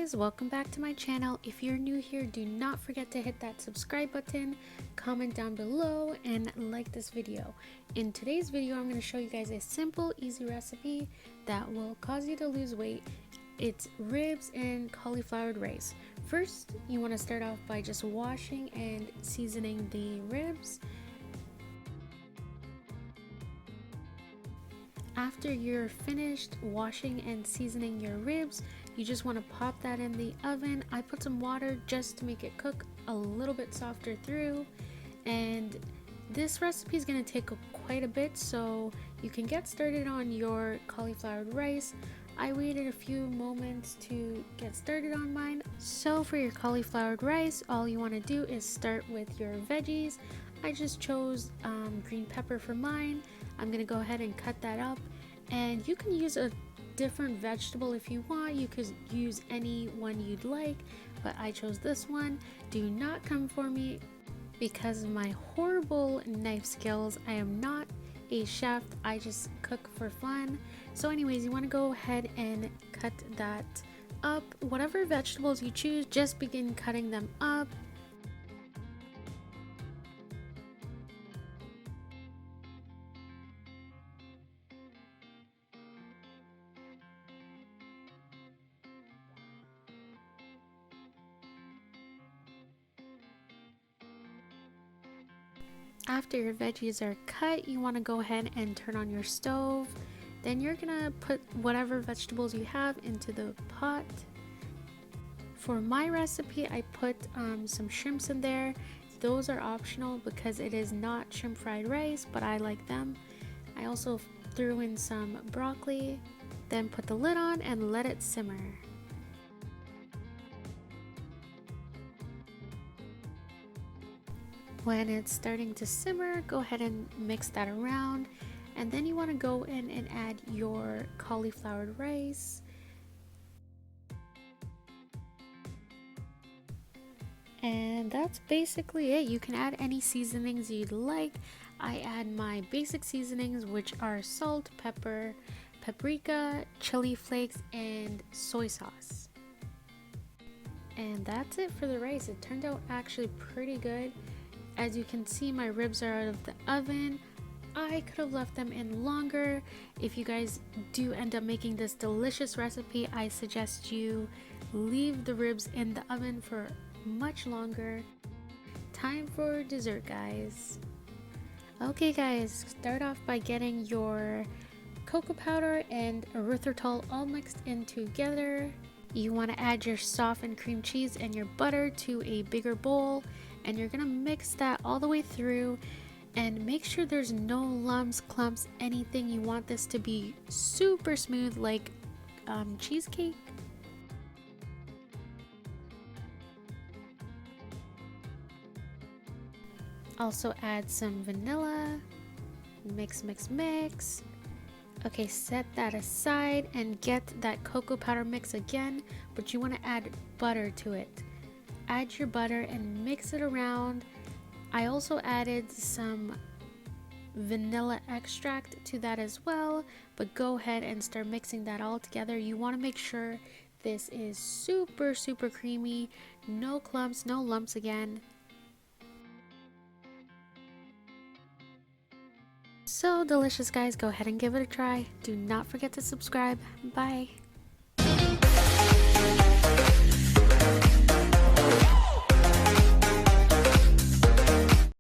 guys, welcome back to my channel. If you're new here, do not forget to hit that subscribe button, comment down below, and like this video. In today's video, I'm going to show you guys a simple, easy recipe that will cause you to lose weight. It's ribs and cauliflower rice. First, you want to start off by just washing and seasoning the ribs. After you're finished washing and seasoning your ribs, you just want to pop that in the oven. I put some water just to make it cook a little bit softer through, and this recipe is going to take quite a bit, so you can get started on your cauliflower rice. I waited a few moments to get started on mine. So for your cauliflower rice, all you want to do is start with your veggies. I just chose green pepper for mine. I'm gonna go ahead and cut that up, and you can use a different vegetable if you want. You could use any one you'd like, but I chose this one. Do not come for me because of my horrible knife skills. I am not a chef, I just cook for fun. So anyways, you want to go ahead and cut that up. Whatever vegetables you choose, just begin cutting them up. After your veggies are cut, you want to go ahead and turn on your stove. Then you're gonna put whatever vegetables you have into the pot. For my recipe, I put some shrimps in there. Those are optional because it is not shrimp fried rice, but I like them. I also threw in some broccoli, then put the lid on and let it simmer. When it's starting to simmer, go ahead and mix that around, and then you want to go in and add your cauliflower rice. And that's basically it. You can add any seasonings you'd like. I add my basic seasonings, which are salt, pepper, paprika, chili flakes, and soy sauce. And that's it for the rice. It turned out actually pretty good. As you can see, my ribs are out of the oven. I could have left them in longer. If you guys do end up making this delicious recipe, I suggest you leave the ribs in the oven for much longer. Time for dessert, guys. Okay guys, start off by getting your cocoa powder and erythritol all mixed in together. You want to add your softened cream cheese and your butter to a bigger bowl, and you're gonna mix that all the way through, and make sure there's no lumps, clumps, anything. You want this to be super smooth, like cheesecake. Also add some vanilla. Mix, mix, mix. Okay, set that aside and get that cocoa powder mix again, but you want to add butter to it. Add your butter and mix it around. I also added some vanilla extract to that as well, but go ahead and start mixing that all together. You want to make sure this is super creamy, no clumps, no lumps again. So delicious, guys. Go ahead and give it a try. Do not forget to subscribe. Bye.